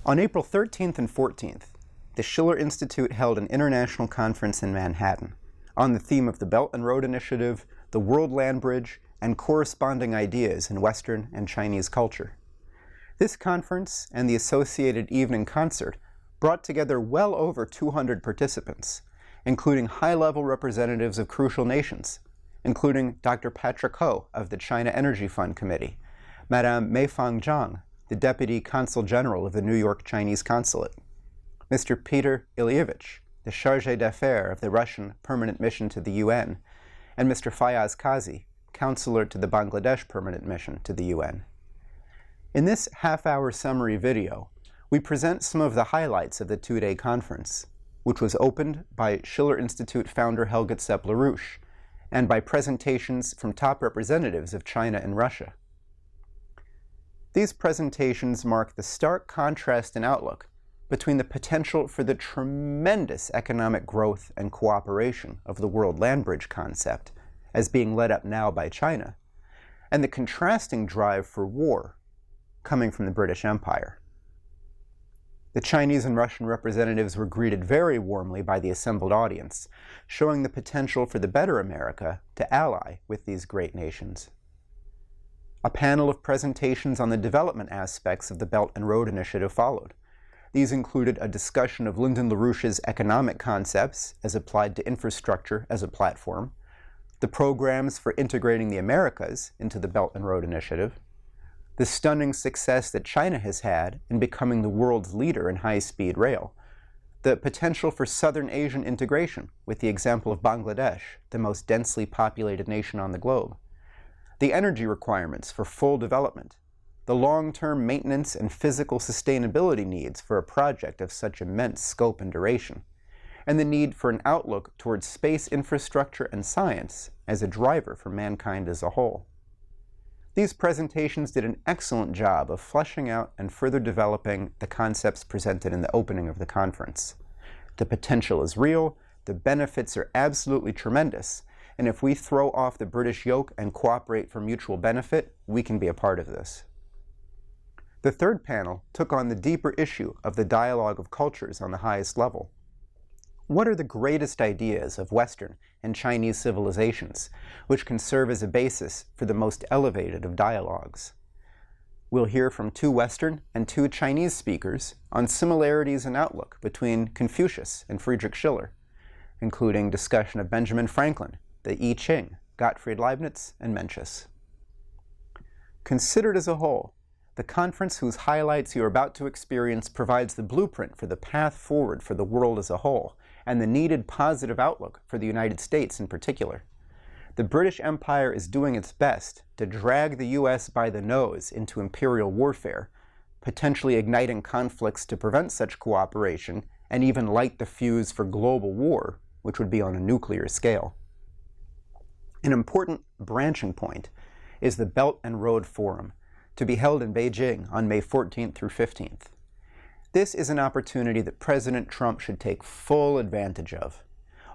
On April 13th and 14th, the Schiller Institute held an international conference in Manhattan on the theme of the Belt and Road Initiative, the World Land Bridge, and corresponding ideas in Western and Chinese culture. This conference and the associated evening concert brought together well over 200 participants, including high-level representatives of crucial nations, including Dr. Patrick Ho of the China Energy Fund Committee, Madame Meifang Zhang, the Deputy Consul General of the New York Chinese Consulate, Mr. Peter Ilyevich, the Chargé d'Affaires of the Russian Permanent Mission to the UN, and Mr. Fayaz Kazi, Counselor to the Bangladesh Permanent Mission to the UN. In this half-hour summary video, we present some of the highlights of the two-day conference, which was opened by Schiller Institute founder Helga Zepp-LaRouche, and by presentations from top representatives of China and Russia. These presentations mark the stark contrast in outlook between the potential for the tremendous economic growth and cooperation of the World Land Bridge concept, as being led up now by China, and the contrasting drive for war coming from the British Empire. The Chinese and Russian representatives were greeted very warmly by the assembled audience, showing the potential for the better America to ally with these great nations. A panel of presentations on the development aspects of the Belt and Road Initiative followed. These included a discussion of Lyndon LaRouche's economic concepts as applied to infrastructure as a platform, the programs for integrating the Americas into the Belt and Road Initiative, the stunning success that China has had in becoming the world's leader in high-speed rail, the potential for Southern Asian integration with the example of Bangladesh, the most densely populated nation on the globe, the energy requirements for full development, the long-term maintenance and physical sustainability needs for a project of such immense scope and duration, and the need for an outlook towards space infrastructure and science as a driver for mankind as a whole. These presentations did an excellent job of fleshing out and further developing the concepts presented in the opening of the conference. The potential is real, the benefits are absolutely tremendous, and if we throw off the British yoke and cooperate for mutual benefit, we can be a part of this. The third panel took on the deeper issue of the dialogue of cultures on the highest level. What are the greatest ideas of Western and Chinese civilizations, which can serve as a basis for the most elevated of dialogues? We'll hear from 2 Western and 2 Chinese speakers on similarities in outlook between Confucius and Friedrich Schiller, including discussion of Benjamin Franklin, the I Ching, Gottfried Leibniz, and Mencius. Considered as a whole, the conference whose highlights you are about to experience provides the blueprint for the path forward for the world as a whole, and the needed positive outlook for the United States in particular. The British Empire is doing its best to drag the US by the nose into imperial warfare, potentially igniting conflicts to prevent such cooperation, and even light the fuse for global war, which would be on a nuclear scale. An important branching point is the Belt and Road Forum, to be held in Beijing on May 14th through 15th. This is an opportunity that President Trump should take full advantage of.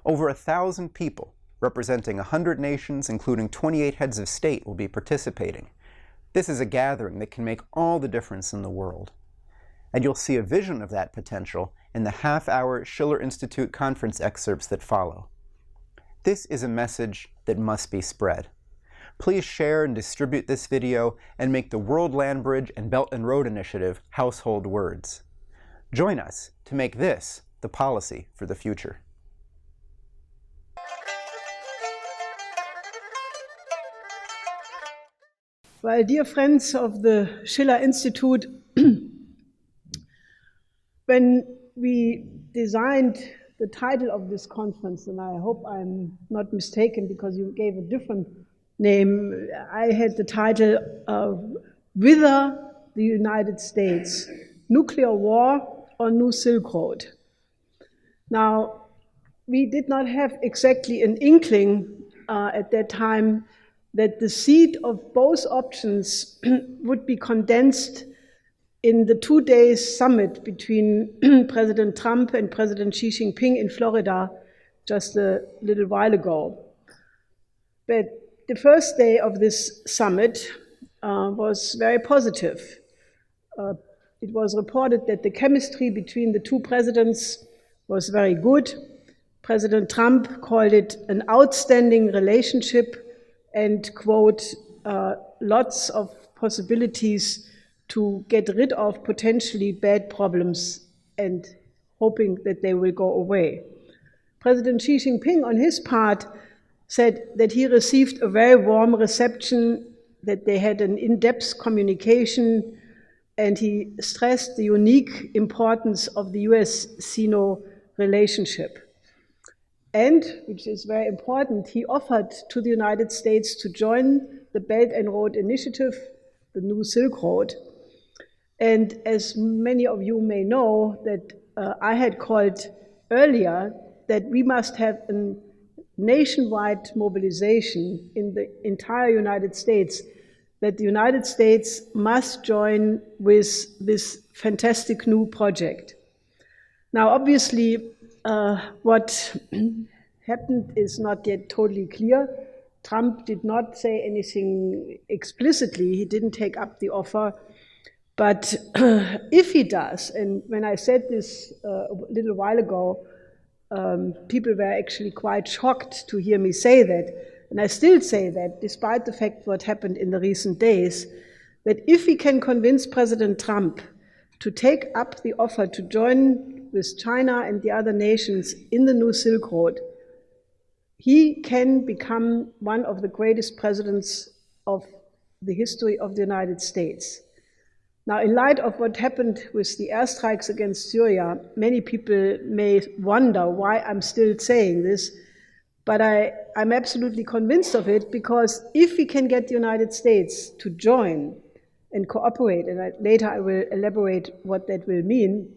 Over 1,000 people, representing 100 nations, including 28 heads of state, will be participating. This is a gathering that can make all the difference in the world. And you'll see a vision of that potential in the half-hour Schiller Institute conference excerpts that follow. This is a message that must be spread. Please share and distribute this video and make the World Land Bridge and Belt and Road Initiative household words. Join us to make this the policy for the future. Well, dear friends of the Schiller Institute, when we designed the title of this conference, and I hope I'm not mistaken because you gave a different name, I had the title of Wither the United States, Nuclear War or New Silk Road. Now, we did not have exactly an inkling at that time that the seed of both options would be condensed in the 2-day summit between President Trump and President Xi Jinping in Florida just a little while ago. But the first day of this summit was very positive. it was reported that the chemistry between the two presidents was very good. President Trump called it an outstanding relationship and, quote, lots of possibilities to get rid of potentially bad problems and hoping that they will go away. President Xi Jinping, on his part, said that he received a very warm reception, that they had an in-depth communication, and he stressed the unique importance of the US-Sino relationship. And, which is very important, he offered to the United States to join the Belt and Road Initiative, the New Silk Road. And as many of you may know, that I had called earlier that we must have a nationwide mobilization in the entire United States, that the United States must join with this fantastic new project. Now, obviously, what happened is not yet totally clear. Trump did not say anything explicitly. He didn't take up the offer. But if he does, and when I said this a little while ago, people were actually quite shocked to hear me say that. And I still say that, despite the fact what happened in the recent days, that if we can convince President Trump to take up the offer to join with China and the other nations in the New Silk Road, he can become one of the greatest presidents of the history of the United States. Now, in light of what happened with the airstrikes against Syria, many people may wonder why I'm still saying this, but I'm absolutely convinced of it, because if we can get the United States to join and cooperate, and later I will elaborate what that will mean,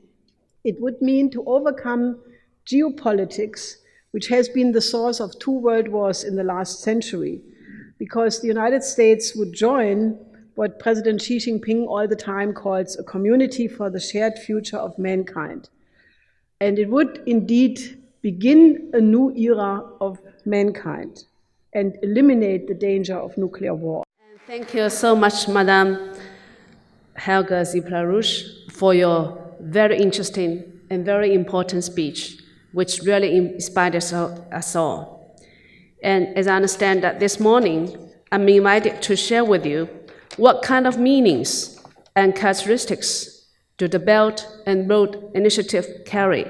it would mean to overcome geopolitics, which has been the source of 2 world wars in the last century, because the United States would join what President Xi Jinping all the time calls a community for the shared future of mankind. And it would indeed begin a new era of mankind and eliminate the danger of nuclear war. And thank you so much, Madame Helga Ziebler-Rusch, for your very interesting and very important speech, which really inspired us all. And as I understand that this morning, I'm invited to share with you what kind of meanings and characteristics do the Belt and Road Initiative carry,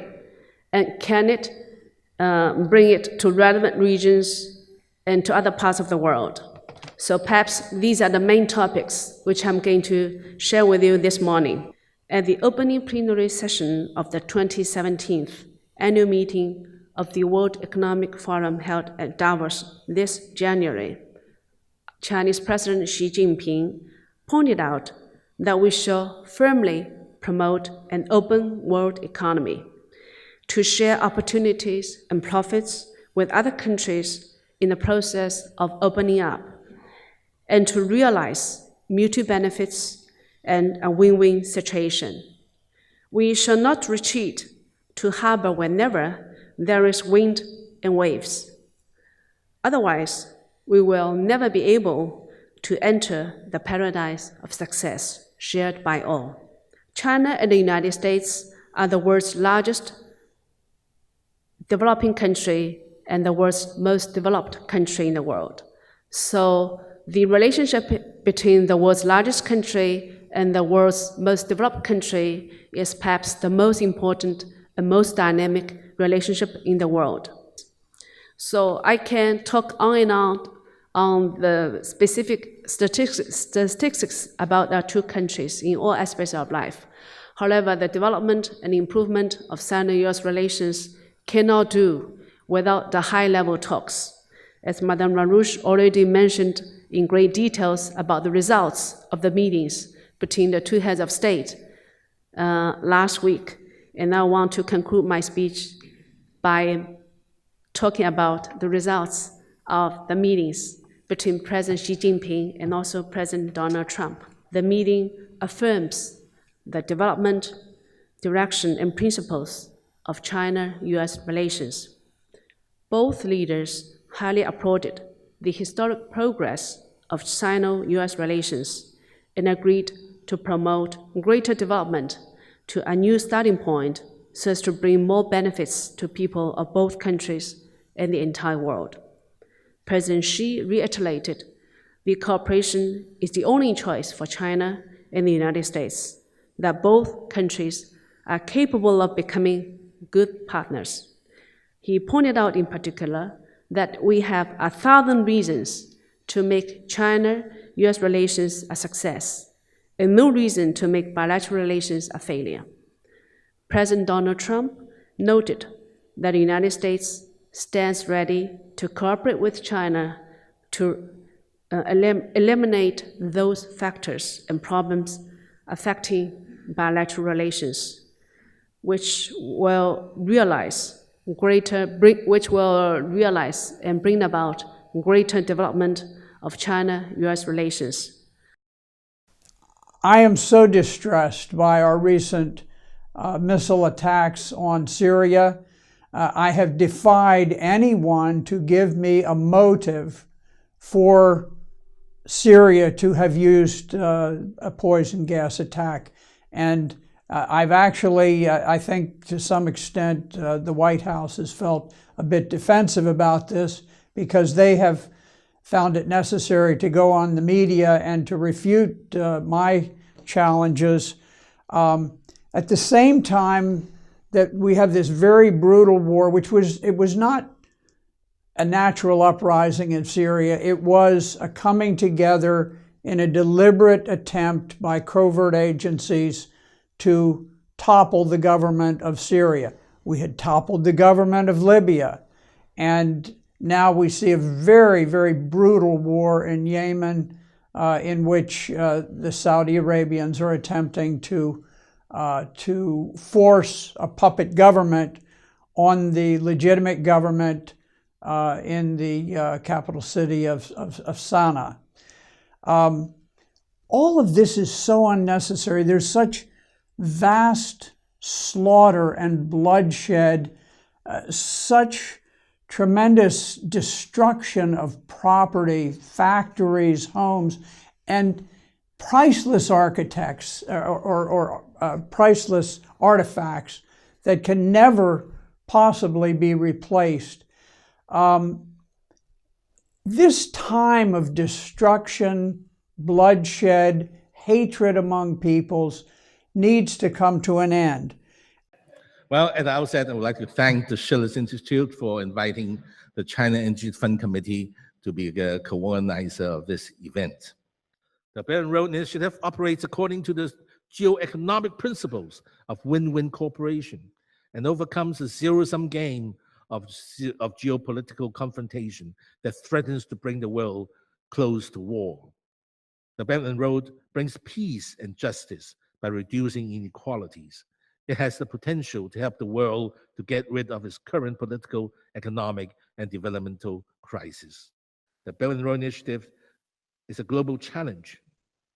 and can it bring it to relevant regions and to other parts of the world? So perhaps these are the main topics which I'm going to share with you this morning. At the opening plenary session of the 2017 annual meeting of the World Economic Forum held at Davos this January, Chinese President Xi Jinping pointed out that we shall firmly promote an open world economy to share opportunities and profits with other countries in the process of opening up, and to realize mutual benefits and a win-win situation. We shall not retreat to harbor whenever there is wind and waves. Otherwise, we will never be able to enter the paradise of success shared by all. China and the United States are the world's largest developing country and the world's most developed country in the world. So the relationship between the world's largest country and the world's most developed country is perhaps the most important and most dynamic relationship in the world. So I can talk on and on the specific statistics about our two countries in all aspects of life. However, the development and improvement of Sino-US relations cannot do without the high-level talks. As Madame LaRouche already mentioned in great details about the results of the meetings between the two heads of state last week, and I want to conclude my speech by talking about the results of the meetings between President Xi Jinping and also President Donald Trump. The meeting affirms the development, direction, and principles of China-US relations. Both leaders highly applauded the historic progress of Sino-US relations and agreed to promote greater development to a new starting point so as to bring more benefits to people of both countries and the entire world. President Xi reiterated the cooperation is the only choice for China and the United States, that both countries are capable of becoming good partners. He pointed out in particular that we have 1,000 reasons to make China-US relations a success and no reason to make bilateral relations a failure. President Donald Trump noted that the United States stands ready to cooperate with China to eliminate those factors and problems affecting bilateral relations, which will realize and bring about greater development of China-US relations. I am so distressed by our recent missile attacks on Syria. I have defied anyone to give me a motive for Syria to have used a poison gas attack. And I've actually, I think to some extent, the White House has felt a bit defensive about this because they have found it necessary to go on the media and to refute my challenges. At the same time that we have this very brutal war, it was not a natural uprising in Syria. It was a coming together in a deliberate attempt by covert agencies to topple the government of Syria. We had toppled the government of Libya, and now we see a very, very brutal war in Yemen in which the Saudi Arabians are attempting to force a puppet government on the legitimate government in the capital city of Sana'a. All of this is so unnecessary. There's such vast slaughter and bloodshed, such tremendous destruction of property, factories, homes, and priceless architects or priceless artifacts that can never possibly be replaced. This time of destruction, bloodshed, hatred among peoples needs to come to an end. Well, at the outset, I would like to thank the Schiller Institute for inviting the China Energy Fund Committee to be a co-organizer of this event. The Belt and Road Initiative operates according to the geoeconomic principles of win-win cooperation and overcomes the zero-sum game of geopolitical confrontation that threatens to bring the world close to war. The Belt and Road brings peace and justice by reducing inequalities. It has the potential to help the world to get rid of its current political, economic, and developmental crisis. The Belt and Road Initiative is a global challenge,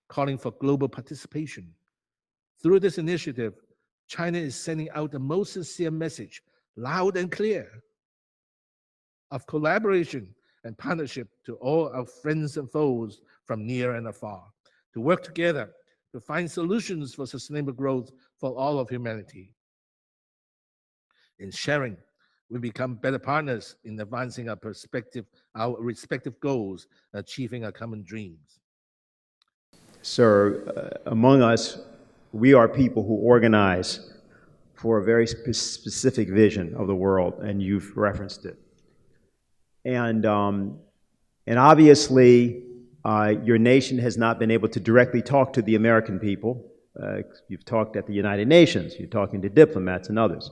calling for global participation. Through this initiative, China is sending out the most sincere message, loud and clear, of collaboration and partnership to all our friends and foes from near and afar, to work together to find solutions for sustainable growth for all of humanity. In sharing, we become better partners in advancing our respective goals, achieving our common dreams. Sir, among us, we are people who organize for a very specific vision of the world, and you've referenced it. And obviously, your nation has not been able to directly talk to the American people. You've talked at the United Nations, you're talking to diplomats and others.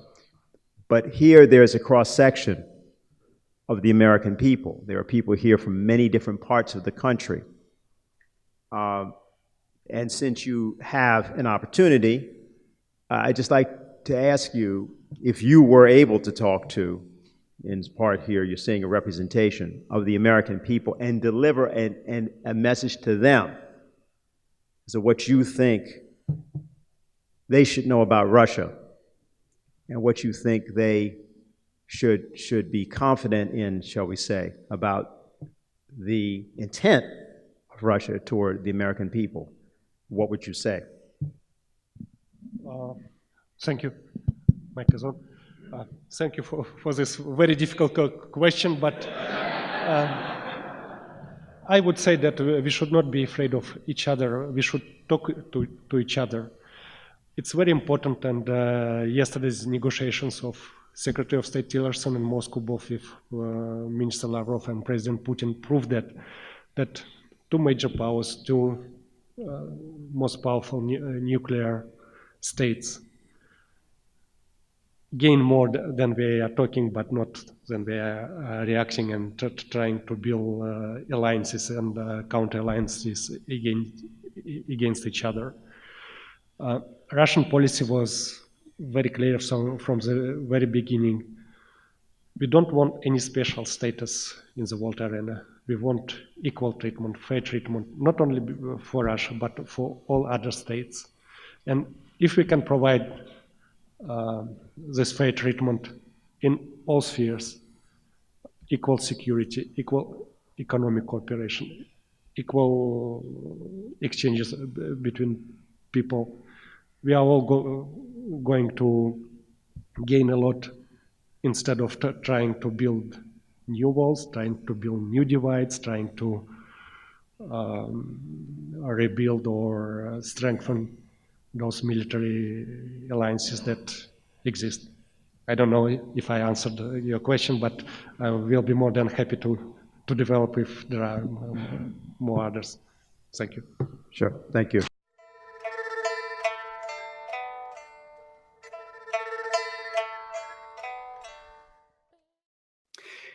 But here there's a cross-section of the American people. There are people here from many different parts of the country. And since you have an opportunity, I'd just like to ask you if you were able to talk to, in part here you're seeing a representation of the American people and deliver a message to them as to what you think they should know about Russia and what you think they should be confident in, shall we say, about the intent of Russia toward the American people. what would you say? Thank you. Mic is on. Thank you for this very difficult question, but I would say that we should not be afraid of each other. We should talk to each other. It's very important, and yesterday's negotiations of Secretary of State Tillerson in Moscow, both with Minister Lavrov and President Putin, proved that two major powers, two most powerful nuclear states, gain more than we are talking, but not than we are reacting and trying to build alliances and counter-alliances against each other. Russian policy was very clear from the very beginning. We don't want any special status in the world arena. We want equal treatment, fair treatment, not only for Russia, but for all other states. And if we can provide this fair treatment in all spheres, equal security, equal economic cooperation, equal exchanges between people, we are all going to gain a lot instead of trying to build new walls, trying to build new divides, trying to rebuild or strengthen those military alliances that exist. I don't know if I answered your question, but I will be more than happy to develop if there are more others. Thank you. Sure, thank you.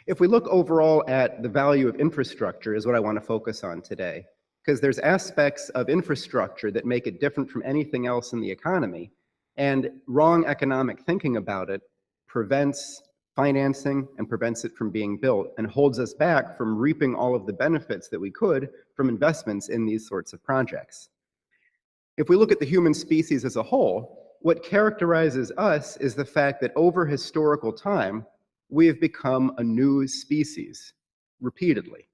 If we look overall at the value of infrastructure is what I want to focus on today, because there's aspects of infrastructure that make it different from anything else in the economy, and wrong economic thinking about it prevents financing and prevents it from being built and holds us back from reaping all of the benefits that we could from investments in these sorts of projects. If we look at the human species as a whole, what characterizes us is the fact that over historical time, we have become a new species repeatedly.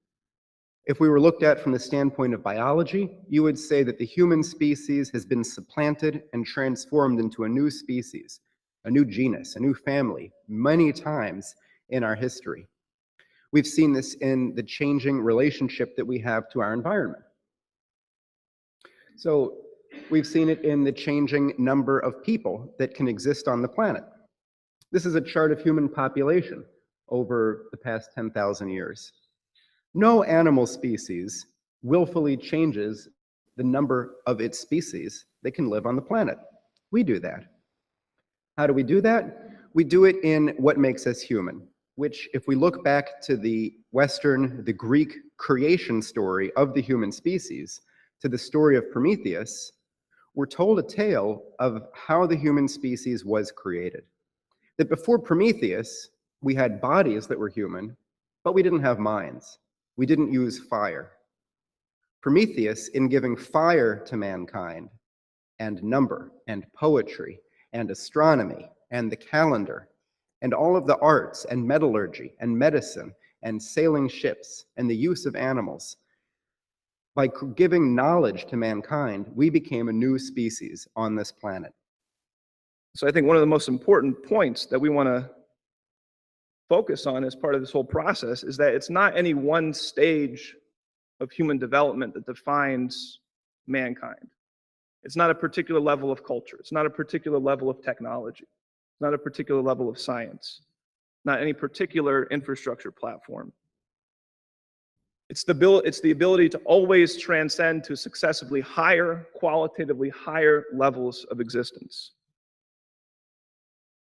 If we were looked at from the standpoint of biology, you would say that the human species has been supplanted and transformed into a new species, a new genus, a new family, many times in our history. We've seen this in the changing relationship that we have to our environment. So we've seen it in the changing number of people that can exist on the planet. This is a chart of human population over the past 10,000 years. No animal species willfully changes the number of its species that can live on the planet. We do that. How do we do that? We do it in what makes us human, which if we look back to the Greek creation story of the human species, to the story of Prometheus, we're told a tale of how the human species was created. That before Prometheus, we had bodies that were human, but we didn't have minds. We didn't use fire. Prometheus, in giving fire to mankind, and number, and poetry, and astronomy, and the calendar, and all of the arts, and metallurgy, and medicine, and sailing ships, and the use of animals, by giving knowledge to mankind, we became a new species on this planet. So I think one of the most important points that we want to focus on as part of this whole process is that it's not any one stage of human development that defines mankind. It's not a particular level of culture. It's not a particular level of technology. It's not a particular level of science. Not any particular infrastructure platform. It's the ability to always transcend to successively higher, qualitatively higher levels of existence.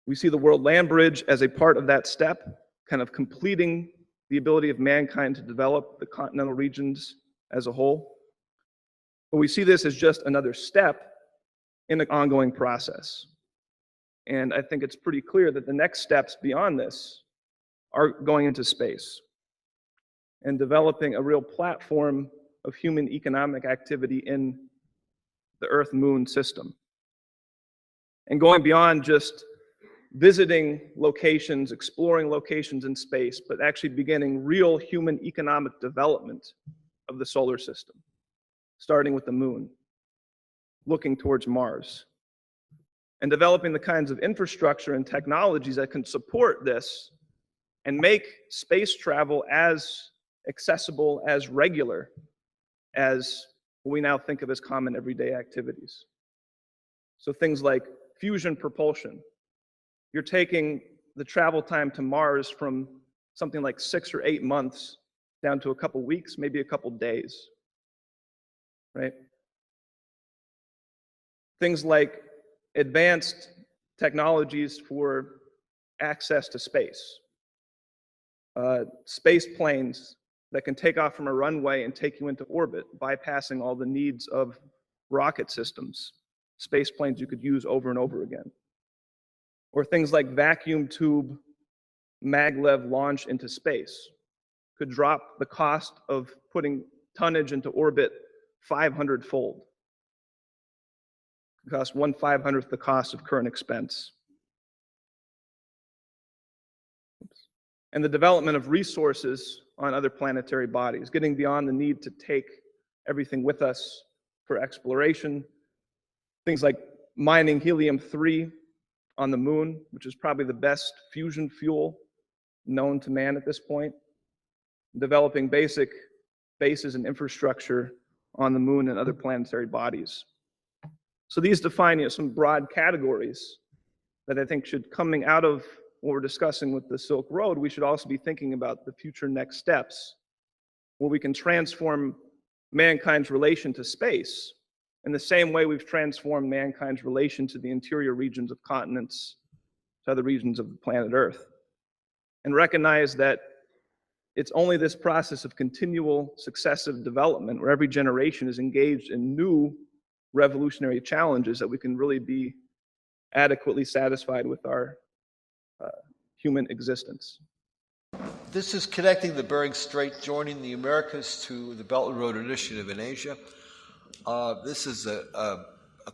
We see the World Land Bridge as a part of that step, kind of completing the ability of mankind to develop the continental regions as a whole. But we see this as just another step in the ongoing process. And I think it's pretty clear that the next steps beyond this are going into space and developing a real platform of human economic activity in the Earth-Moon system. And going beyond just visiting locations, exploring locations in space, but actually beginning real human economic development of the solar system, starting with the moon. looking towards Mars, and developing the kinds of infrastructure and technologies that can support this and make space travel as accessible, as regular as what we now think of as common everyday activities. So things like fusion propulsion. You're taking the travel time to Mars from something like 6 or 8 months down to a couple weeks, maybe a couple days, right? Things like advanced technologies for access to space. Space planes that can take off from a runway and take you into orbit, bypassing all the needs of rocket systems. Space planes you could use over and over again. Or things like vacuum tube maglev launch into space could drop the cost of putting tonnage into orbit 500-fold. It costs 1/500th the cost of current expense. And the development of resources on other planetary bodies, getting beyond the need to take everything with us for exploration. Things like mining helium-3 on the moon, which is probably the best fusion fuel known to man at this point. Developing basic bases and infrastructure on the moon and other planetary bodies. So these define some broad categories that I think should, coming out of what we're discussing with the Silk Road, we should also be thinking about the future next steps, where we can transform mankind's relation to space in the same way we've transformed mankind's relation to the interior regions of continents, to other regions of the planet Earth, and recognize that it's only this process of continual successive development, where every generation is engaged in new revolutionary challenges, that we can really be adequately satisfied with our human existence. This is connecting the Bering Strait, joining the Americas to the Belt and Road Initiative in Asia. This is a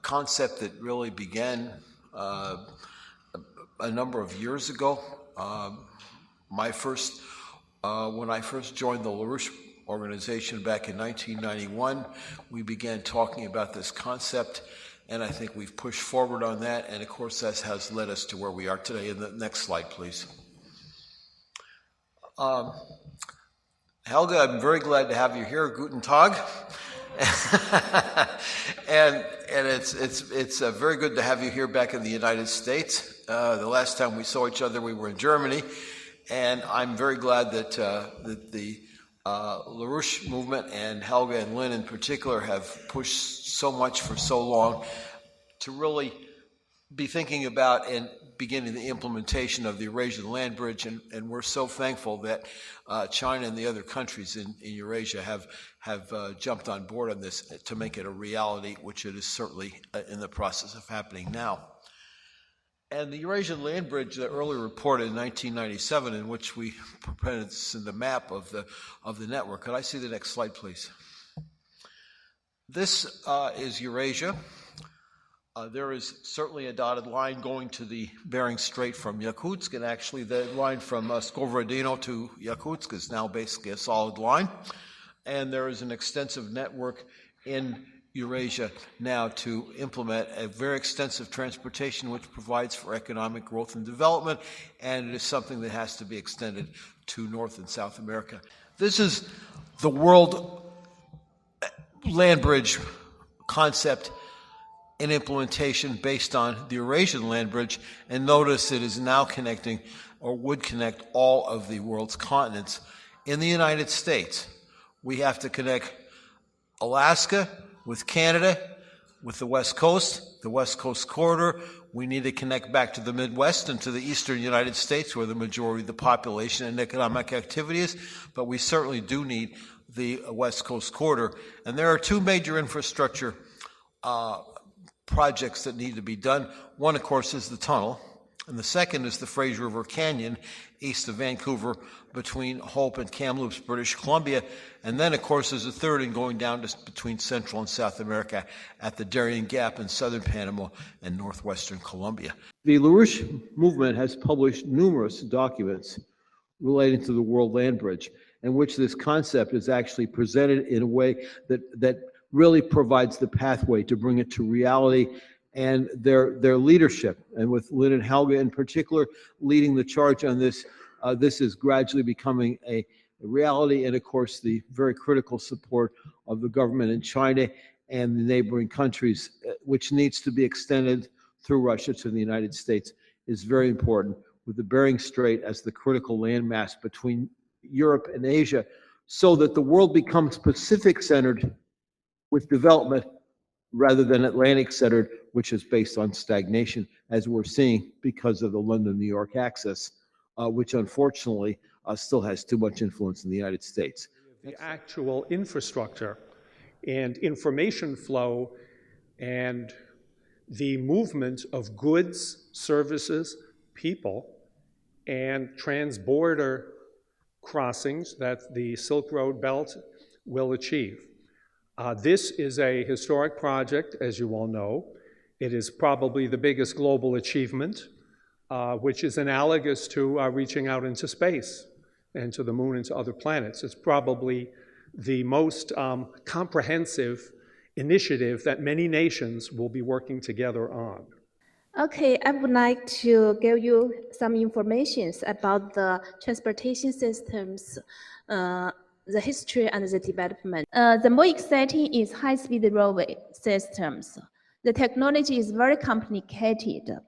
concept that really began a number of years ago. When I first joined the LaRouche organization back in 1991, we began talking about this concept, and I think we've pushed forward on that, and of course that has led us to where we are today. In the next slide, please. Helga, I'm very glad to have you here. Guten Tag. and it's very good to have you here back in the United States. The last time we saw each other, we were in Germany, and I'm very glad that the LaRouche movement and Helga and Lynn in particular have pushed so much for so long to really be thinking about and beginning the implementation of the Eurasian land bridge, and we're so thankful that China and the other countries in Eurasia have jumped on board on this to make it a reality, which it is certainly in the process of happening now. And the Eurasian land bridge, the early report in 1997, in which we presented the map of the network. Could I see the next slide, please? This is Eurasia. There is certainly a dotted line going to the Bering Strait from Yakutsk, and actually the line from Skоворodino to Yakutsk is now basically a solid line. And there is an extensive network in Eurasia now to implement a very extensive transportation which provides for economic growth and development, and it is something that has to be extended to North and South America. This is the world land bridge concept in implementation based on the Eurasian land bridge, and notice it is now connecting, or would connect, all of the world's continents. In the United States, we have to connect Alaska with Canada, with the West Coast corridor. We need to connect back to the Midwest and to the eastern United States, where the majority of the population and economic activity is, but we certainly do need the West Coast corridor. And there are two major infrastructure projects that need to be done. One, of course, is the tunnel, and the second is the Fraser River Canyon east of Vancouver between Hope and Kamloops, British Columbia. And then, of course, there's a third in going down to between Central and South America at the Darien Gap in southern Panama and northwestern Colombia. The LaRouche movement has published numerous documents relating to the World Land Bridge, in which this concept is actually presented in a way that really provides the pathway to bring it to reality. And their leadership, and with Lynn and Helga in particular leading the charge on this, this is gradually becoming a reality. And of course, the very critical support of the government in China and the neighboring countries, which needs to be extended through Russia to the United States, is very important, with the Bering Strait as the critical landmass between Europe and Asia, so that the world becomes Pacific-centered with development rather than Atlantic-centered, which is based on stagnation, as we're seeing because of the London-New York axis, which unfortunately still has too much influence in the United States. The actual infrastructure and information flow and the movement of goods, services, people, and transborder crossings that the Silk Road Belt will achieve. This is a historic project, as you all know. It is probably the biggest global achievement, which is analogous to reaching out into space and to the moon and to other planets. It's probably the most comprehensive initiative that many nations will be working together on. Okay, I would like to give you some information about the transportation systems, the history and the development. The more exciting is high-speed railway systems. The technology is very complicated.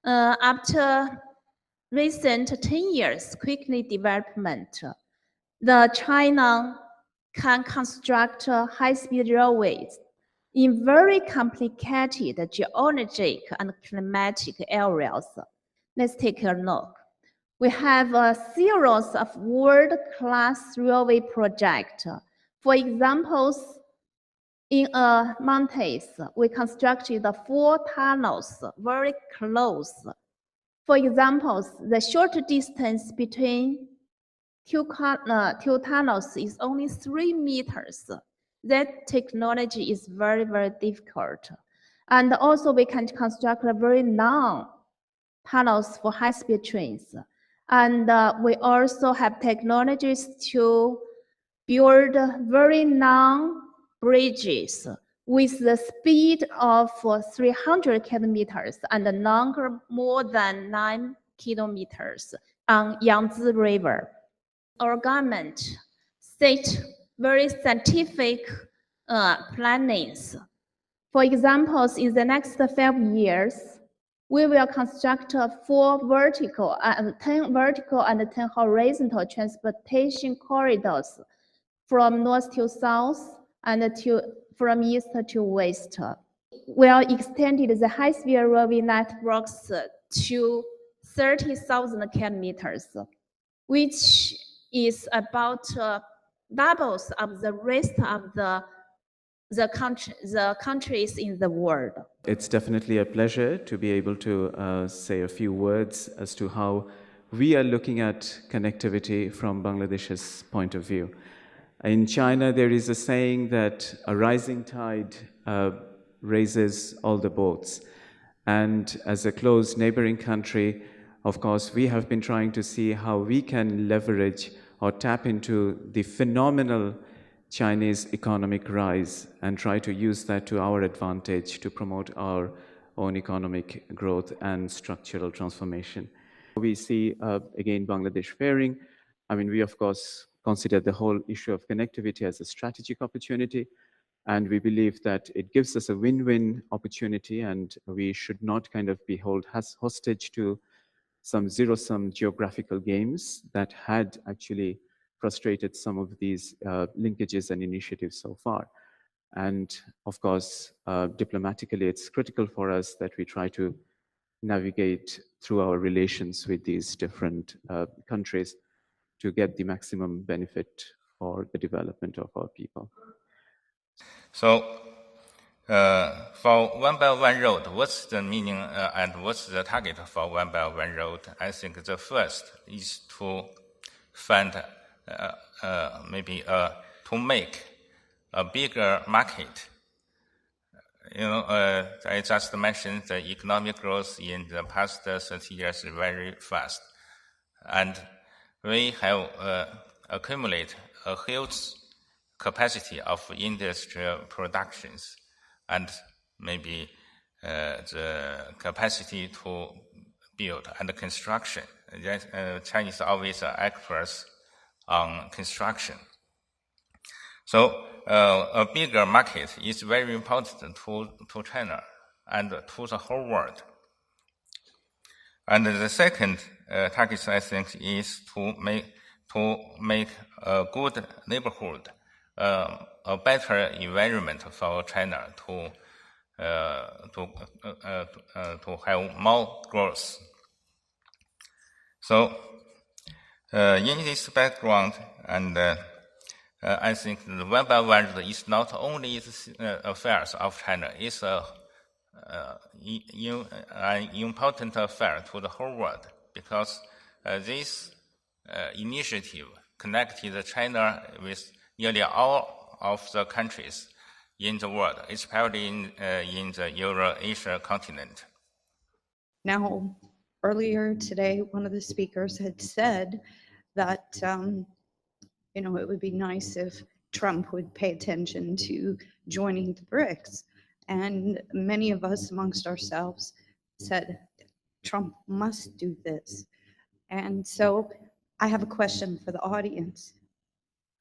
After recent 10 years quickly development, the China can construct high-speed railways in very complicated geologic and climatic areas. Let's take a look. We have a series of world-class railway projects. For example, in mountains, we constructed 4 tunnels very close. For example, the short distance between two tunnels is only 3 meters. That technology is very, very difficult. And also we can construct a very long tunnels for high-speed trains. And we also have technologies to build very long bridges with the speed of 300 kilometers and longer more than 9 kilometers on Yangtze River. Our government set very scientific plannings. For example, in the next 5 years, we will construct 4 vertical, 10 vertical and 10 horizontal transportation corridors from north to south and from east to west. We are extended the high-speed railway networks to 30,000 kilometers, which is about doubles of the rest of the countries in the world. It's definitely a pleasure to be able to say a few words as to how we are looking at connectivity from Bangladesh's point of view. In China, there is a saying that a rising tide raises all the boats. And as a close neighboring country, of course, we have been trying to see how we can leverage or tap into the phenomenal Chinese economic rise and try to use that to our advantage to promote our own economic growth and structural transformation. We see, again, Bangladesh faring. I mean, we, of course, consider the whole issue of connectivity as a strategic opportunity, and we believe that it gives us a win-win opportunity, and we should not kind of be held hostage to some zero-sum geographical games that had actually frustrated some of these linkages and initiatives so far. And of course, diplomatically, it's critical for us that we try to navigate through our relations with these different countries to get the maximum benefit for the development of our people. So, for One Belt One Road, what's the meaning and what's the target for One Belt One Road? I think the first is to find maybe to make a bigger market. You know, I just mentioned the economic growth in the past 30 years is very fast. And we have accumulated a huge capacity of industrial productions and maybe the capacity to build and construction. Chinese always are experts on construction. So a bigger market is very important to China and to the whole world. And the second target, I think, is to make a good neighborhood, a better environment for China to have more growth. So, in this background, and I think the One Belt One Road is not only the affairs of China; it's an important affair to the whole world, because this initiative connected China with nearly all of the countries in the world, especially in the Euro-Asia continent. Now, earlier today, one of the speakers had said that it would be nice if Trump would pay attention to joining the BRICS. And many of us amongst ourselves said, Trump must do this. And so I have a question for the audience.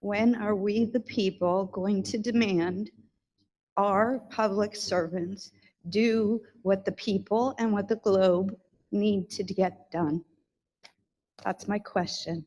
When are we, the people, going to demand our public servants do what the people and what the globe need to get done? That's my question.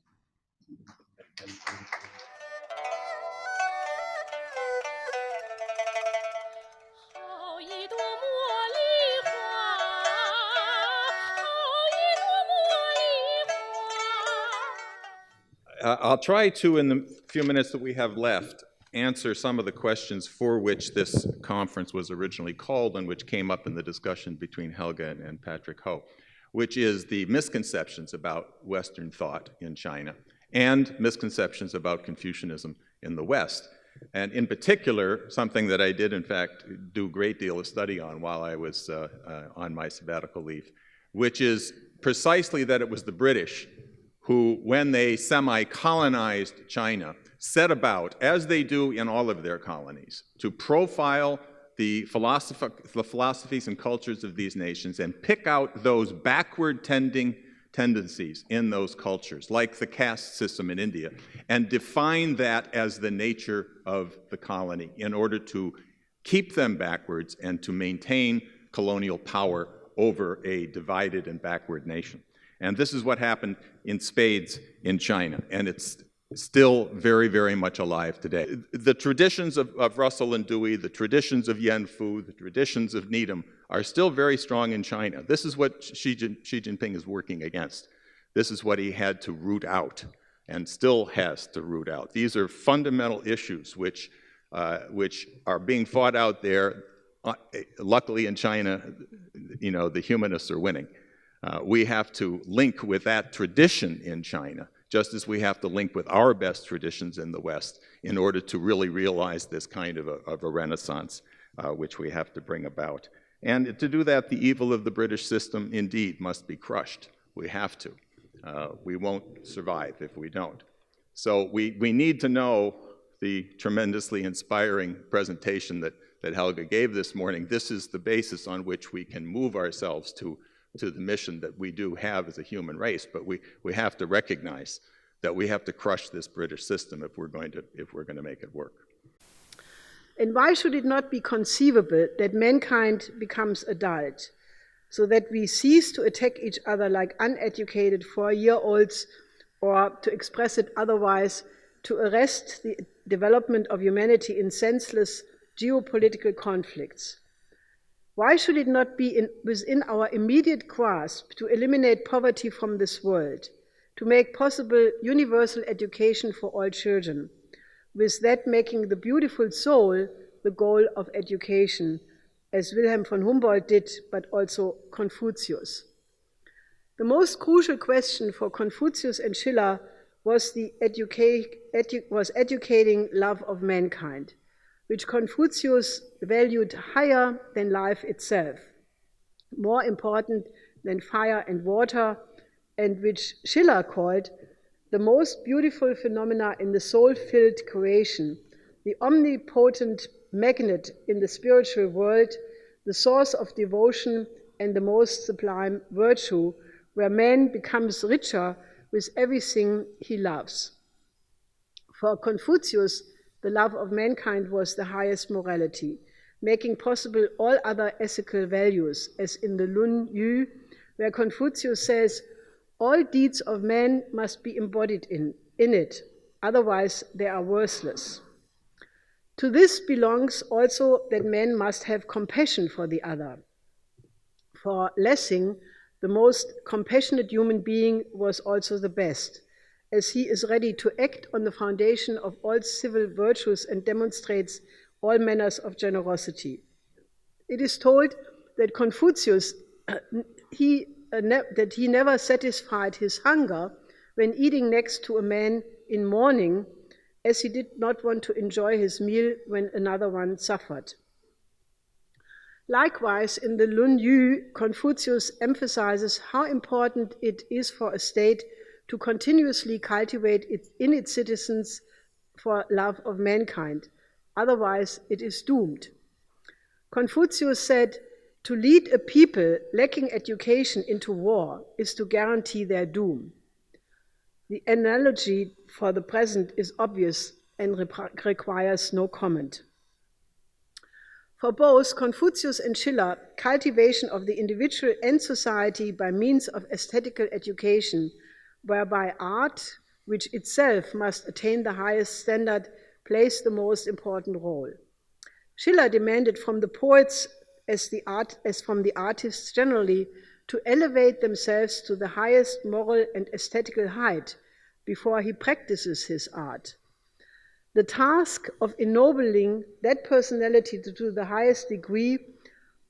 I'll try to, in the few minutes that we have left, answer some of the questions for which this conference was originally called and which came up in the discussion between Helga and Patrick Ho, which is the misconceptions about Western thought in China and misconceptions about Confucianism in the West. And in particular, something that I did, in fact, do a great deal of study on while I was on my sabbatical leave, which is precisely that it was the British who, when they semi-colonized China, set about, as they do in all of their colonies, to profile the philosophies and cultures of these nations and pick out those backward-tending tendencies in those cultures, like the caste system in India, and define that as the nature of the colony in order to keep them backwards and to maintain colonial power over a divided and backward nation. And this is what happened in spades in China, and it's still very, very much alive today. The traditions of Russell and Dewey, the traditions of Yen Fu, the traditions of Needham are still very strong in China. This is what Xi Jinping is working against. This is what he had to root out and still has to root out. These are fundamental issues which are being fought out there. Luckily in China, the humanists are winning. We have to link with that tradition in China, just as we have to link with our best traditions in the West in order to really realize this kind of a renaissance which we have to bring about. And to do that, the evil of the British system indeed must be crushed. We have to. We won't survive if we don't. So we need to know the tremendously inspiring presentation that Helga gave this morning. This is the basis on which we can move ourselves to the mission that we do have as a human race, but we have to recognize that we have to crush this British system if we're going to make it work. And why should it not be conceivable that mankind becomes adult, so that we cease to attack each other like uneducated 4-year-olds, or to express it otherwise, to arrest the development of humanity in senseless geopolitical conflicts? Why should it not be within our immediate grasp to eliminate poverty from this world, to make possible universal education for all children, with that making the beautiful soul the goal of education, as Wilhelm von Humboldt did, but also Confucius? The most crucial question for Confucius and Schiller was educating love of mankind, which Confucius valued higher than life itself, more important than fire and water, and which Schiller called the most beautiful phenomena in the soul-filled creation, the omnipotent magnet in the spiritual world, the source of devotion and the most sublime virtue, where man becomes richer with everything he loves. For Confucius, the love of mankind was the highest morality, making possible all other ethical values, as in the Lun Yu, where Confucius says, all deeds of man must be embodied in it, otherwise they are worthless. To this belongs also that man must have compassion for the other. For Lessing, the most compassionate human being was also the best, as he is ready to act on the foundation of all civil virtues and demonstrates all manners of generosity. It is told that Confucius, that he never satisfied his hunger when eating next to a man in mourning, as he did not want to enjoy his meal when another one suffered. Likewise, in the Lun Yu, Confucius emphasizes how important it is for a state to continuously cultivate in its citizens for love of mankind. Otherwise, it is doomed. Confucius said, to lead a people lacking education into war is to guarantee their doom. The analogy for the present is obvious and requires no comment. For both Confucius and Schiller, cultivation of the individual and society by means of aesthetical education, whereby art, which itself must attain the highest standard, plays the most important role. Schiller demanded from the poets as from the artists generally to elevate themselves to the highest moral and aesthetical height before he practices his art. The task of ennobling that personality to the highest degree,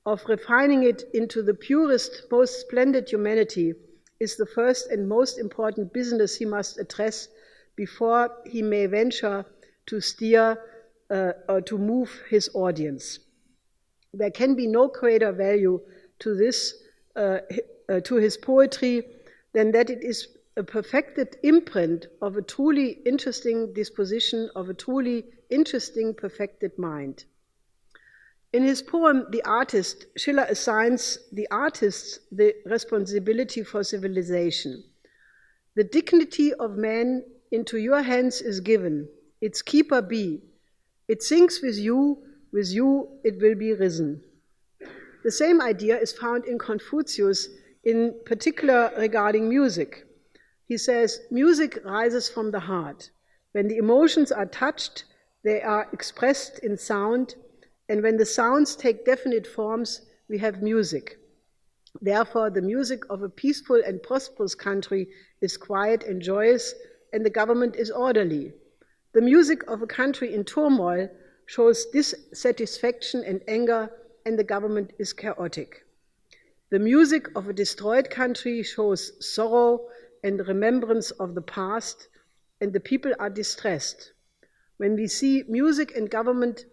of refining it into the purest, most splendid humanity, is the first and most important business he must address before he may venture to steer or to move his audience. There can be no greater value to this, to his poetry, than that it is a perfected imprint of a truly interesting disposition, of a truly interesting, perfected mind. In his poem, The Artist, Schiller assigns the artists the responsibility for civilization. The dignity of man into your hands is given, its keeper be. It sinks with you it will be risen. The same idea is found in Confucius, in particular regarding music. He says, music rises from the heart. When the emotions are touched, they are expressed in sound, and when the sounds take definite forms, we have music. Therefore, the music of a peaceful and prosperous country is quiet and joyous, and the government is orderly. The music of a country in turmoil shows dissatisfaction and anger, and the government is chaotic. The music of a destroyed country shows sorrow and remembrance of the past, and the people are distressed. When we see music and government,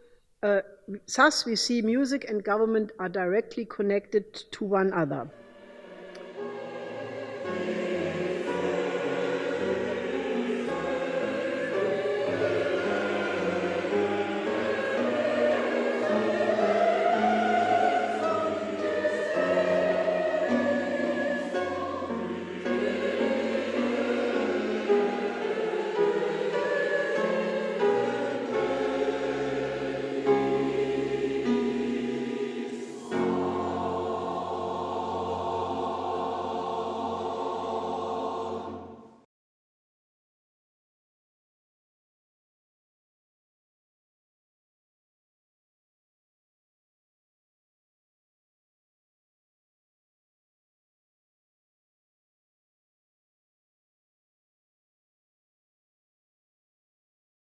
thus we see music and government are directly connected to one another.